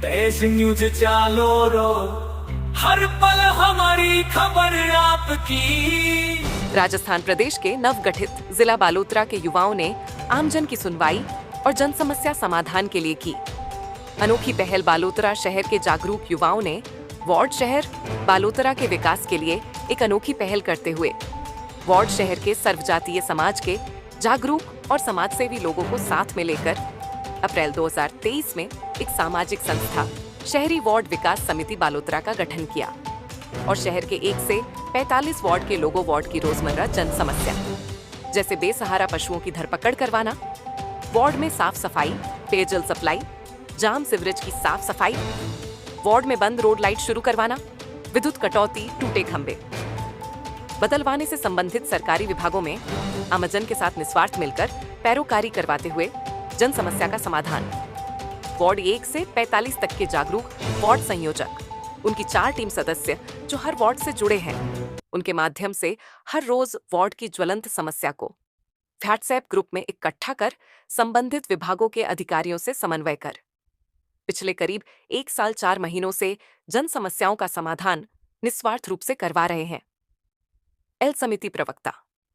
देश न्यूज चालो रो, हर पल हमारी खबर आपकी। राजस्थान प्रदेश के नवगठित जिला बालोतरा के युवाओं ने आमजन की सुनवाई और जन समस्या समाधान के लिए की। अनोखी पहल बालोतरा शहर के जागरूक युवाओं ने वार्ड शहर बालोतरा के विकास के लिए एक अनोखी पहल करते हुए वार्ड शहर के सर्वजातीय समाज के जागरूक और समाजसेवी लोगों को साथ में लेकर अप्रैल 2023 में एक सामाजिक संस्था शहरी वार्ड विकास समिति बालोतरा का गठन किया और शहर के 1 से 45 वार्ड के लोगों वार्ड की रोजमर्रा जन समस्या जैसे बेसहारा पशुओं की धरपकड़ करवाना, वार्ड में साफ सफाई, पेयजल सप्लाई, जाम सीवरेज की साफ सफाई, वार्ड में बंद रोड लाइट शुरू करवाना, विद्युत कटौती, टूटे खंबे बदलवाने से संबंधित सरकारी विभागों में आमजन के साथ निस्वार्थ मिलकर पैरोकारी करवाते हुए जन समस्या का समाधान। वार्ड 1 से 45 तक के जागरूक वार्ड संयोजक, उनकी 4 टीम सदस्य जो हर वार्ड से जुड़े हैं, उनके माध्यम से हर रोज वार्ड की ज्वलंत समस्या को व्हाट्सएप ग्रुप में इकट्ठा कर संबंधित विभागों के अधिकारियों से समन्वय कर पिछले करीब 1 साल 4 महीनों से जन समस्याओं का समाधान निस्वार्थ रूप से करवा रहे हैं। एल समिति प्रवक्ता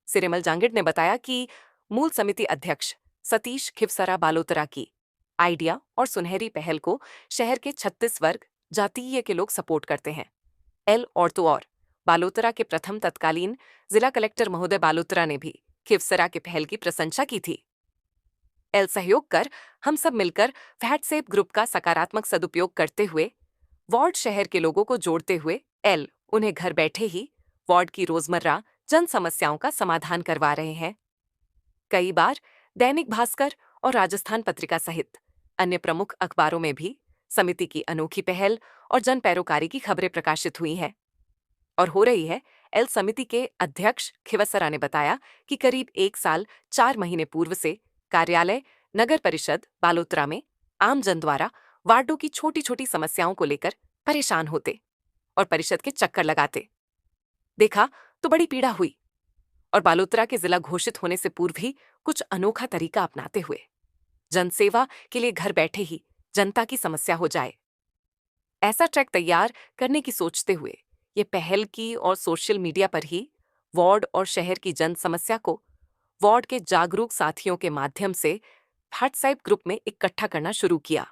सिरेमल जांगिड ने बताया कि मूल समिति अध्यक्ष सतीश खिवसरा बालोतरा की आइडिया और सुनहरी पहल को शहर के 36 वर्ग जातीय के लोग सपोर्ट करते हैं। एल और तो और बालोतरा के प्रथम तत्कालीन जिला कलेक्टर महोदय बालोतरा ने भी खिवसरा के पहल की प्रशंसा की थी। एल सहयोग कर हम सब मिलकर व्हाट्सएप ग्रुप का सकारात्मक सदुपयोग करते हुए वार्ड शहर के लोगों को जोड़ते हुए एल उन्हें घर बैठे ही वार्ड की रोजमर्रा जन समस्याओं का समाधान करवा रहे हैं। कई बार दैनिक भास्कर और राजस्थान पत्रिका सहित अन्य प्रमुख अखबारों में भी समिति की अनोखी पहल और जन पैरोकारी की खबरें प्रकाशित हुई हैं और हो रही है। एल समिति के अध्यक्ष खिवसरा ने बताया कि करीब 1 साल 4 महीने पूर्व से कार्यालय नगर परिषद बालोतरा में आम जन द्वारा वार्डों की छोटी छोटी समस्याओं को लेकर परेशान होते और परिषद के चक्कर लगाते देखा तो बड़ी पीड़ा हुई और बालोतरा के जिला घोषित होने से पूर्व ही कुछ अनोखा तरीका अपनाते हुए जनसेवा के लिए घर बैठे ही जनता की समस्या हो जाए, ऐसा ट्रैक तैयार करने की सोचते हुए ये पहल की और सोशल मीडिया पर ही वार्ड और शहर की जन समस्या को वार्ड के जागरूक साथियों के माध्यम से व्हाट्सएप ग्रुप में इकट्ठा करना शुरू किया।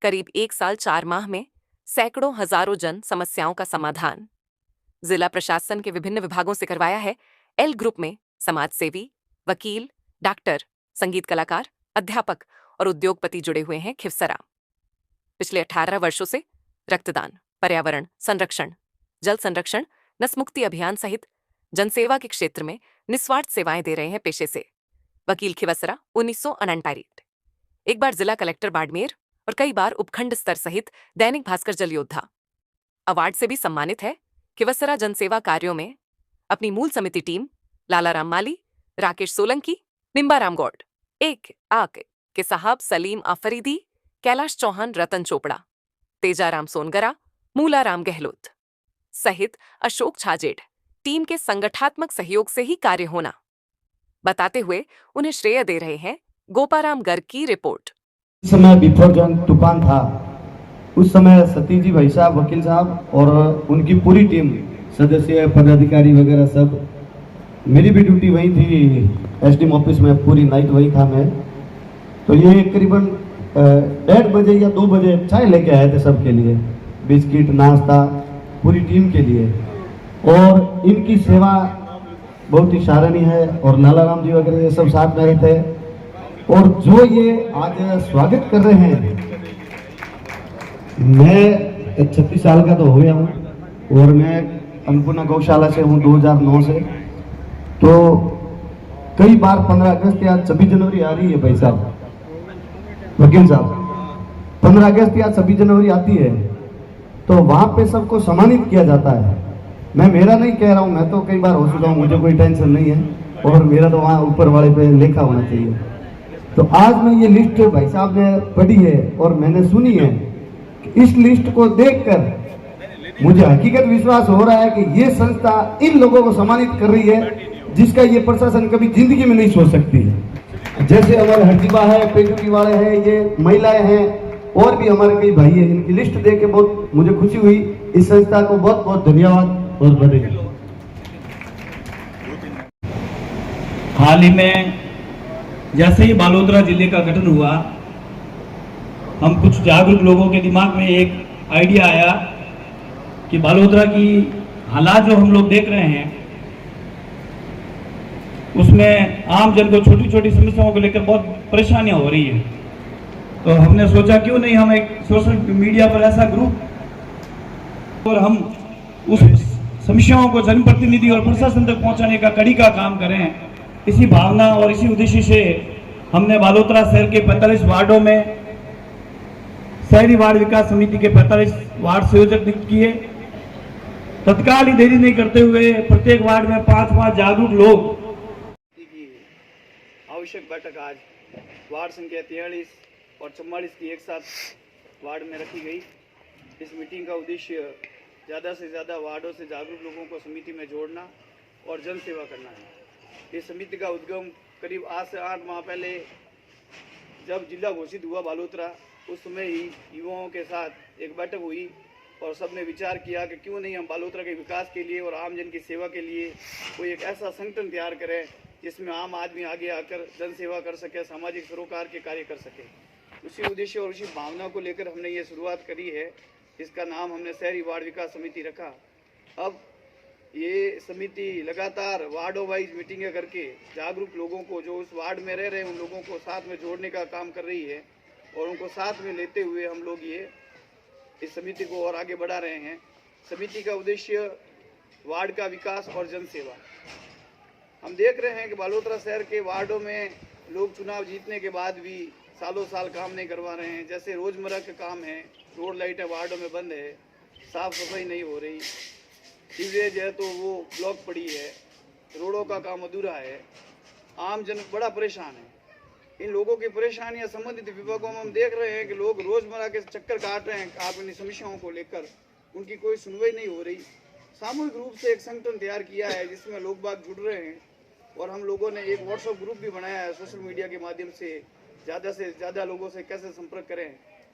करीब 1 साल 4 माह में सैकड़ों हजारों जन समस्याओं का समाधान जिला प्रशासन के विभिन्न विभागों से करवाया है। एल ग्रुप में समाजसेवी, वकील, डॉक्टर, संगीत कलाकार, अध्यापक और उद्योगपति जुड़े हुए हैं। खिवसरा पिछले 18 वर्षों से रक्तदान, पर्यावरण संरक्षण, जल संरक्षण, नसमुक्ति अभियान सहित जनसेवा के क्षेत्र में निस्वार्थ सेवाएं दे रहे हैं पेशे से। वकील खिवसरा 1949, एक बार जिला कलेक्टर बाड़मेर और कई बार उपखंड स्तर सहित दैनिक भास्कर जल योद्धा अवार्ड से भी सम्मानित है। खिवसरा जनसेवा कार्यों में अपनी मूल समिति टीम लालाराम माली, राकेश सोलंकी, बिंबाराम गौड़, एक आक के साहब सलीम आफरीदी, कैलाश चौहान, रतन चोपड़ा, तेजाराम सोनगरा, मूलाराम गहलोत सहित अशोक छाजेड़ टीम के संगठनात्मक सहयोग से ही कार्य होना बताते हुए उन्हें श्रेय दे रहे हैं। गोपाराम गर्ग की रिपोर्ट। इस समय बिफोर जंग तूफान था, उस समय सतीश जी भाई साहब, वकील साहब और उनकी पूरी टीम, सदस्य, पदाधिकारी वगैरह सब, मेरी भी ड्यूटी वहीं थी एसडीएम ऑफिस में, पूरी नाइट वहीं था मैं। तो ये करीबन 1:30 बजे या 2 बजे चाय लेके आए थे सबके लिए, बिस्किट, नाश्ता, पूरी टीम के लिए। और इनकी सेवा बहुत ही सराहनीय है और लालाराम जी वगैरह ये सब साथ में रहते हैं। और जो ये आज स्वागत कर रहे हैं, मैं 36 साल का तो हो गया हूँ और मैं अन्नपूर्णा गौशाला से हूँ 2009 से। तो कई बार 15 अगस्त या 26 जनवरी आ रही है भाई साहब, वकील साहब, 15 अगस्त या 26 जनवरी आती है तो वहाँ पे सबको सम्मानित किया जाता है। मैं मेरा नहीं कह रहा हूँ, मैं तो कई बार हो चुका हूँ, मुझे कोई टेंशन नहीं है और मेरा तो वहाँ ऊपर वाले पे लेखा होना चाहिए। तो आज मैं ये लिस्ट भाई साहब ने पढ़ी है और मैंने सुनी है। इस लिस्ट को देखकर मुझे हकीकत विश्वास हो रहा है कि ये संस्था इन लोगों को सम्मानित कर रही है जिसका ये प्रशासन कभी जिंदगी में नहीं सोच सकती। जैसे हमारे हरदीबा है, पेजुकी वाले हैं, ये महिलाएं हैं, और भी हमारे कई भाई हैं, इनकी लिस्ट देख के बहुत मुझे खुशी हुई। इस संस्था को बहुत बहुत धन्यवाद और बधाई। हाल ही में जैसे ही बालोतरा जिले का गठन हुआ, हम कुछ जागरूक लोगों के दिमाग में एक आइडिया आया कि बालोतरा की हालात जो हम लोग देख रहे हैं उसमें आम जन को छोटी छोटी समस्याओं को लेकर बहुत परेशानियां हो रही है। तो हमने सोचा क्यों नहीं हम एक सोशल मीडिया पर ऐसा ग्रुप और हम उस समस्याओं को जनप्रतिनिधि और प्रशासन तक पहुंचाने का कड़ी का काम करें। इसी भावना और इसी उद्देश्य से हमने बालोतरा शहर के 45 वार्डों में शहरी वार्ड विकास समिति के 45 वार्ड संयोजक नियुक्त किए। तत्काल ही देरी नहीं करते हुए प्रत्येक वार्ड में 5-5 जागरूक लोग की आवश्यक बैठक आज वार्ड संख्या 43 और 44 की एक साथ वार्ड में रखी गई। इस मीटिंग का उद्देश्य ज़्यादा से ज़्यादा वार्डों से जागरूक लोगों को समिति में जोड़ना और जन सेवा करना है। इस समिति का उद्गम करीब 8 से 8 माह पहले जब जिला घोषित हुआ बालोतरा, उस समय ही युवाओं के साथ एक बैठक हुई और सबने विचार किया कि क्यों नहीं हम बालोतरा के विकास के लिए और आम जन की सेवा के लिए कोई एक ऐसा संगठन तैयार करें जिसमें आम आदमी आगे आकर जन सेवा कर सके, सामाजिक सरोकार के कार्य कर सके। उसी उद्देश्य और उसी भावना को लेकर हमने ये शुरुआत करी है। इसका नाम हमने शहरी वार्ड विकास समिति रखा। अब ये समिति लगातार वार्डों वाइज मीटिंगें करके जागरूक लोगों को जो उस वार्ड में रह रहे हैं उन लोगों को साथ में जोड़ने का काम कर रही है और उनको साथ में लेते हुए हम लोग ये इस समिति को और आगे बढ़ा रहे हैं। समिति का उद्देश्य वार्ड का विकास और जन सेवा। हम देख रहे हैं कि बालोतरा शहर के वार्डों में लोग चुनाव जीतने के बाद भी सालों साल काम नहीं करवा रहे हैं। जैसे रोजमर्रा के काम है, रोड लाइटें वार्डों में बंद है, साफ सफाई नहीं हो रही, सीवरेज है तो वो ब्लॉक पड़ी है, रोडों का काम अधूरा है, आम जन बड़ा परेशान है। इन लोगों की परेशानियां संबंधित विभागों में हम देख रहे हैं कि लोग रोजमर्रा के चक्कर काट रहे हैं अपनी समस्याओं को लेकर, उनकी कोई सुनवाई नहीं हो रही। सामूहिक रूप से एक संगठन तैयार किया है जिसमें लोग बाग जुड़ रहे हैं और हम लोगों ने एक व्हाट्सएप ग्रुप भी बनाया है सोशल मीडिया के माध्यम से ज़्यादा लोगों से कैसे संपर्क करें।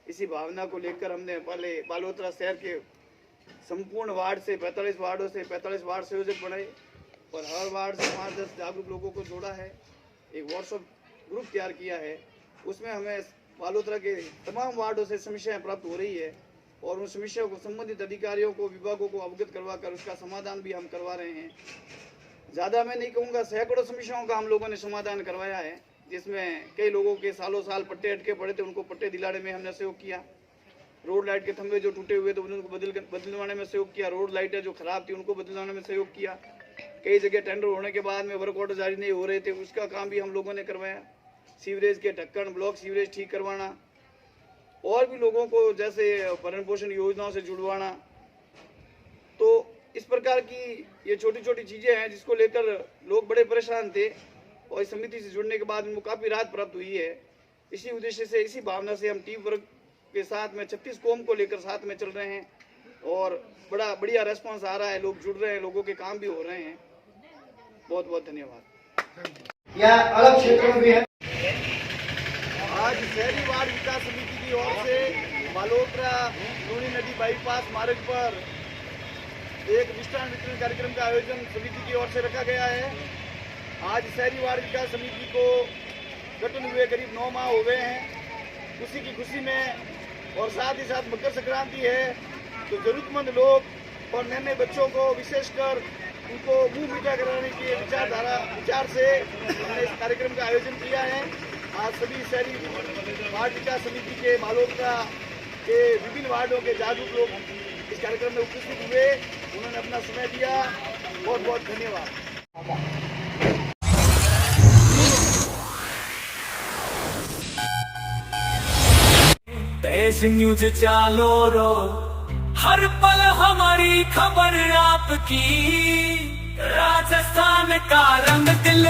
इसी भावना को लेकर हमने पहले बालोतरा शहर के संपूर्ण वार्ड से 45 वार्डों से 45 वार्ड संयोजक बनाए और हर वार्ड से 5-10 जागरूक लोगों को जोड़ा है। एक व्हाट्सएप ग्रुप तैयार किया है, उसमें हमें बालोतरा के तमाम वार्डों से समस्याएं प्राप्त हो रही है और उन समस्याओं को संबंधित अधिकारियों को विभागों को अवगत करवाकर उसका समाधान भी हम करवा रहे हैं। ज़्यादा मैं नहीं कहूँगा, सैकड़ों समस्याओं का हम लोगों ने समाधान करवाया है, जिसमें कई लोगों के सालों साल पट्टे अटके पड़े थे, उनको पट्टे दिलाने में हमने सहयोग किया। रोड लाइट के खंभे जो टूटे हुए थे उनको बदलवाने में सहयोग किया। रोड लाइटें जो खराब थी उनको बदलवाने में सहयोग किया। कई जगह टेंडर होने के बाद में वर्क ऑर्डर जारी नहीं हो रहे थे, उसका काम भी हम लोगों ने करवाया। सीवरेज के ढक्कन, ब्लॉक सीवरेज ठीक करवाना और भी लोगों को जैसे भरण पोषण योजनाओं से जुड़वाना। तो इस प्रकार की ये छोटी छोटी चीज़ें हैं जिसको लेकर लोग बड़े परेशान थे और इस समिति से जुड़ने के बाद उनको काफ़ी राहत प्राप्त हुई है। इसी उद्देश्य से, इसी भावना से हम टीम वर्क के साथ में 36 कौम को लेकर साथ में चल रहे हैं और बड़ा बढ़िया रेस्पॉन्स आ रहा है, लोग जुड़ रहे हैं, लोगों के काम भी हो रहे हैं। बहुत बहुत धन्यवाद। या अलग क्षेत्रों में भी है। आज शहरी वार्ड विकास समिति की ओर से बालोतरा लूनी नदी बाईपास मार्ग पर एक मिष्ठान वितरण कार्यक्रम का आयोजन समिति की ओर से रखा गया है। आज शहरी वार्ड विकास समिति को गठन हुए करीब 9 माह हो गए हैं। उसी की खुशी में और साथ ही साथ मकर संक्रांति है तो जरूरतमंद लोग और नए बच्चों को विशेषकर उनको मुंह मीठा कराने की विचार से हमने इस कार्यक्रम का आयोजन किया है। आज सभी शहरी वार्ड विकास समिति के बालोतरा के विभिन्न वार्डों के जागरूक लोग इस कार्यक्रम में उपस्थित हुए, उन्होंने अपना समय दिया। बहुत बहुत धन्यवाद। देश न्यूज चालो रो, हर पल हमारी खबर आपकी, राजस्थान का रंग दिल